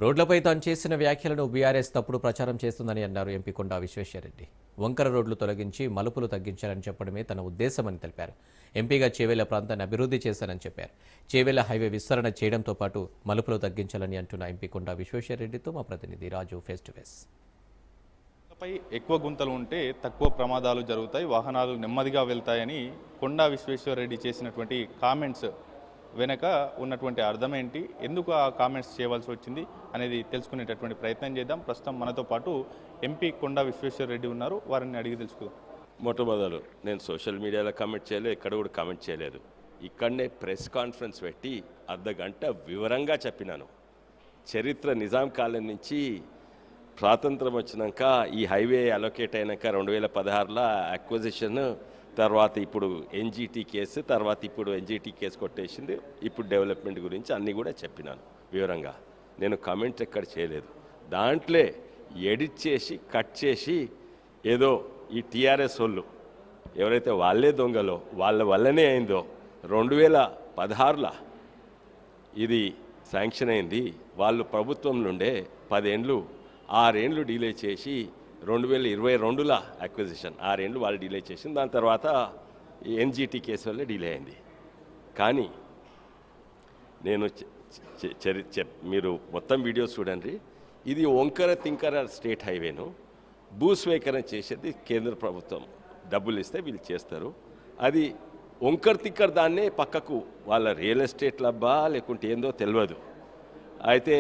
రోడ్లపై తాను చేసిన వ్యాఖ్యలను బీఆర్ఎస్ తప్పుడు ప్రచారం చేస్తుందని అన్నారు ఎంపీ కొండా విశ్వేశ్వరరెడ్డి. వంకర రోడ్లు తొలగించి మలుపులు తగ్గించాలని చెప్పడమే తన ఉద్దేశమని తెలిపారు. ఎంపీగా చేవెళ్ల ప్రాంతాన్ని అభివృద్ధి చేశానని చెప్పారు. చేవెళ్ల హైవే విస్తరణ చేయడంతో పాటు మలుపులు తగ్గించాలని అంటున్న ఎంపీ కొండా విశ్వేశ్వరరెడ్డితో మా ప్రతినిధి రాజు ఫేస్ టు ఫేస్. పై ఎక్కువ గుంతలు ఉంటే తక్కువ ప్రమాదాలు జరుగుతాయి, వాహనాలు నెమ్మదిగా వెళ్తాయని కొండా విశ్వేశ్వరరెడ్డి చేసినటువంటి కామెంట్స్ వెనక ఉన్నటువంటి అర్థం ఏంటి, ఎందుకు ఆ కామెంట్స్ చేయవలసి వచ్చింది అనేది తెలుసుకునేటటువంటి ప్రయత్నం చేద్దాం. ప్రస్తుతం మనతో పాటు ఎంపీ కొండా విశ్వేశ్వరరెడ్డి ఉన్నారు, వారిని అడిగి తెలుసుకుందాం. మొట్టమొదలు నేను సోషల్ మీడియాలో కామెంట్ చేయలేదు, ఎక్కడ కూడా కామెంట్ చేయలేదు. ఇక్కడనే ప్రెస్ కాన్ఫరెన్స్ పెట్టి అర్ధగంట వివరంగా చెప్పినాను. చరిత్ర నిజాం కాలం నుంచి స్వాతంత్రం వచ్చినాక ఈ హైవే అలొకేట్ అయినాక 2016లో అక్విజిషన్, తర్వాత ఇప్పుడు ఎన్జీటీ కేసు, తర్వాత ఇప్పుడు ఎన్జీటీ కేసు కొట్టేసింది. ఇప్పుడు డెవలప్మెంట్ గురించి అన్నీ కూడా చెప్పినాను వివరంగా. నేను కామెంట్ ఎక్కడ చేయలేదు. దాంట్లో ఎడిట్ చేసి కట్ చేసి ఏదో ఈ టీఆర్ఎస్ వాళ్ళు ఎవరైతే వాళ్ళే దొంగలో వాళ్ళ వల్లనే అయిందో 2016లో ఇది శాంక్షన్ అయింది. వాళ్ళు ప్రభుత్వం నుండే 10 ఏండ్లు 6 ఏండ్లు డిలే చేసి 2022లో అక్విజిషన్ 6 ఏండ్లు వాళ్ళు డిలే చేసింది. దాని తర్వాత ఎన్జీటీ కేసు వల్ల డిలే అయింది. కానీ నేను మీరు మొత్తం వీడియోస్ చూడండి. ఇది వంకర తింకర స్టేట్ హైవేను భూస్వీకరణ చేసేది కేంద్ర ప్రభుత్వం. డబ్బులు ఇస్తే వీళ్ళు చేస్తారు. అది వంకర తింకర దాన్నే పక్కకు వాళ్ళ రియల్ ఎస్టేట్ లబ్బా లేకుంటే ఏందో తెలియదు. అయితే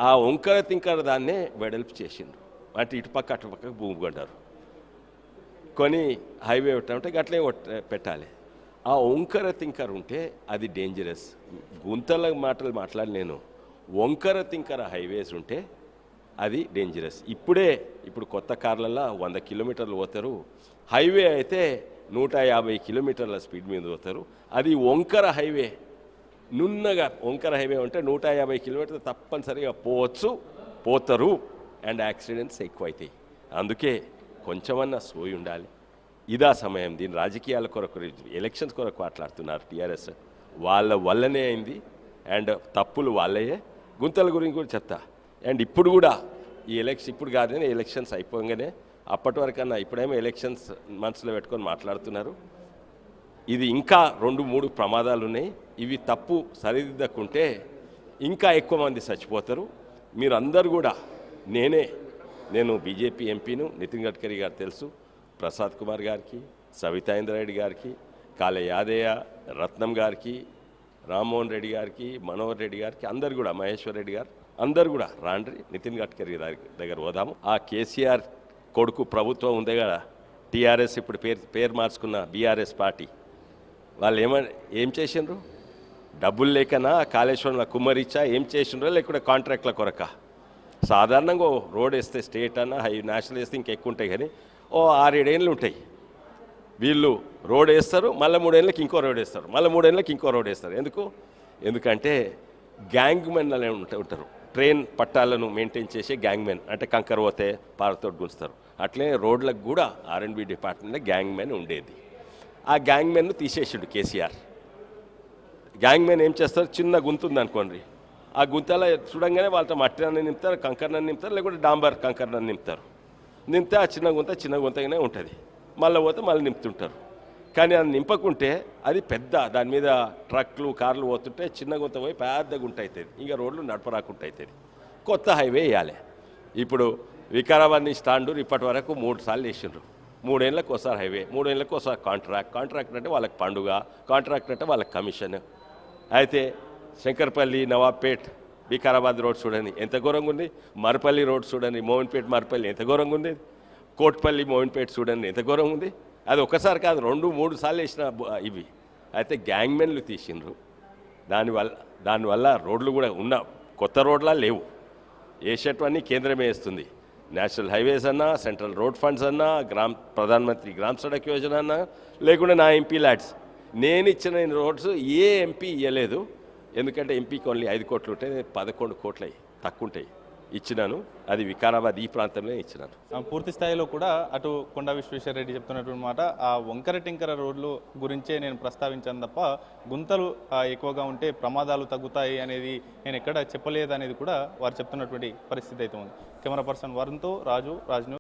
ఆ వంకర తింకర దాన్నే వెడల్పు చేసిండ్రు. అంటే ఇటుపక్క అటుపక్క భూమి కొన్నారు. కొని హైవే పెట్టాలంటే గట్లే పెట్టాలి. ఆ వంకర తింకర ఉంటే అది డేంజరస్. గుంతల మాటలు మాట్లాడి నేను వంకర తింకర హైవేస్ ఉంటే అది డేంజరస్. ఇప్పుడు కొత్త కార్లలో 100 కిలోమీటర్లు పోతారు. హైవే అయితే 150 కిలోమీటర్ల స్పీడ్ మీద పోతారు. అది వంకర హైవే, నున్నగా వంకర హైవే ఉంటే 150 కిలోమీటర్లు తప్పనిసరిగా పోతారు. అండ్ యాక్సిడెంట్స్ ఎక్కువైతాయి. అందుకే కొంచెమన్నా సోయి ఉండాలి. ఇదా సమయం. దీని రాజకీయాల కొరకు, ఎలక్షన్స్ కొరకు మాట్లాడుతున్నారు టీఆర్ఎస్. వాళ్ళ వల్లనే అయింది. అండ్ తప్పులు వాళ్ళయే. గుంతల గురించి కూడా చెప్తా. అండ్ ఇప్పుడు కూడా ఈ ఇప్పుడు కాదని ఎలక్షన్స్ అయిపోగానే, అప్పటి వరకన్నా ఇప్పుడేమో ఎలక్షన్స్ మనసులో పెట్టుకొని మాట్లాడుతున్నారు. ఇది ఇంకా 2-3 ప్రమాదాలు ఉన్నాయి. ఇవి తప్పు సరిదిద్దకుంటే ఇంకా ఎక్కువ మంది చచ్చిపోతారు. మీరందరూ కూడా నేను బీజేపీ ఎంపీను, నితిన్ గడ్కరీ గారు తెలుసు, ప్రసాద్ కుమార్ గారికి, సవితా ఇంద్రారెడ్డి గారికి, కాళ యాదయ్య, రత్నం గారికి, రామ్మోహన్ రెడ్డి గారికి, మనోహర్ రెడ్డి గారికి, అందరు కూడా, మహేశ్వర్ రెడ్డి గారు అందరు కూడా రాండ్రి నితిన్ గడ్కరీ దగ్గర పోదాము. ఆ కేసీఆర్ కొడుకు ప్రభుత్వం ఉంది కదా, టీఆర్ఎస్ ఇప్పుడు పేరు మార్చుకున్న బీఆర్ఎస్ పార్టీ, వాళ్ళు ఏం చేసిండ్రు? డబ్బులు లేకనా కాళేశ్వరంలో కుమ్మరిచ్చా ఏం చేసిండ్రో, లేకుంటే కాంట్రాక్ట్ల కొరక? సాధారణంగా రోడ్ వేస్తే స్టేట్ అన్న నేషనల్ వేస్తే ఇంకెక్కువ ఉంటాయి. కానీ 6-7 ఏళ్ళు ఉంటాయి. వీళ్ళు రోడ్ వేస్తారు, మళ్ళీ 3 ఏళ్ళకి ఇంకో రోడ్ వేస్తారు, మళ్ళీ 3 ఏళ్ళకి ఇంకో రోడ్ వేస్తారు. ఎందుకంటే గ్యాంగ్ మెన్ అనే ఉంటారు. ట్రైన్ పట్టాలను మెయింటైన్ చేసే గ్యాంగ్ మెన్, అంటే కంకర పోతే పారతో గుంచుతారు. అట్లే రోడ్లకు కూడా R&B డిపార్ట్మెంట్లో గ్యాంగ్ మెన్ ఉండేది. ఆ గ్యాంగ్ మెన్ను తీసేసాడు కేసీఆర్. గ్యాంగ్ మెన్ ఏం చేస్తారు? చిన్న గుంతుంది అనుకోండి, ఆ గుంతల చూడంగానే వాళ్ళతో మట్టి అన్నీ నింపుతారు, కంకరనని నింపుతారు, లేకుంటే డాంబర్ కంకరనని నింపుతారు. నింపితే ఆ చిన్న గుంతగానే ఉంటుంది. మళ్ళీ పోతే మళ్ళీ నింపుతుంటారు. కానీ అది నింపకుంటే అది పెద్ద, దాని మీద ట్రక్లు కార్లు పోతుంటే చిన్న గుంత పోయి పెద్ద గుంట అవుతుంది. ఇంకా రోడ్లు నడపరాకుంట అవుతుంది. కొత్త హైవే వేయాలి. ఇప్పుడు వికారాబాద్ నుంచి తాండూరు ఇప్పటి వరకు 3 సార్లు వేసిండ్రు. 3 ఏళ్ళకి ఒకసారి హైవే, 3 ఏళ్ళకి ఒకసారి కాంట్రాక్ట్ అంటే వాళ్ళకి పండుగ, కాంట్రాక్ట్ అంటే వాళ్ళకి కమిషన్. అయితే శంకర్పల్లి, నవాబ్పేట్, వికారాబాద్ రోడ్ చూడండి ఎంత ఘోరంగా ఉంది. మరపల్లి రోడ్ చూడండి, మోహన్పేట్ మరపల్లి ఎంత ఘోరంగా ఉంది. కోట్పల్లి మోహన్పేట్ చూడండి ఎంత ఘోరంగా ఉంది. అది ఒక్కసారి కాదు, 2-3 సార్లు వేసిన ఇవి. అయితే గ్యాంగ్మెన్లు తీసిండ్రు. దానివల్ల రోడ్లు కూడా ఉన్న కొత్త రోడ్లా లేవు. వేసేటవన్నీ కేంద్రమే వేస్తుంది. నేషనల్ హైవేస్ అన్నా, సెంట్రల్ రోడ్ ఫండ్స్ అన్నా, ప్రధానమంత్రి గ్రామ్ సడక్ యోజన అన్నా, లేకుంటే నా ఎంపీ ల్యాడ్స్. నేను ఇచ్చిన రోడ్స్ ఏ ఎంపీ ఇవ్వలేదు. ఎందుకంటే ఎంపీకి ఓన్లీ 5 కోట్లు ఉంటే 11 కోట్లు తక్కువ ఉంటాయి. ఇచ్చినాను. అది వికారాబాద్ ఈ ప్రాంతంలో ఇచ్చినాను. పూర్తి స్థాయిలో కూడా అటు కొండా విశ్వేశ్వరరెడ్డి చెప్తున్నటువంటి మాట ఆ వంకర టింకర రోడ్లు గురించే నేను ప్రస్తావించాను తప్ప గుంతలు ఎక్కువగా ఉంటే ప్రమాదాలు తగ్గుతాయి అనేది నేను ఎక్కడ చెప్పలేదు అనేది కూడా వారు చెప్తున్నటువంటి పరిస్థితి అయితే ఉంది. కెమెరా పర్సన్ వరుణ్తో రాజు న్యూస్.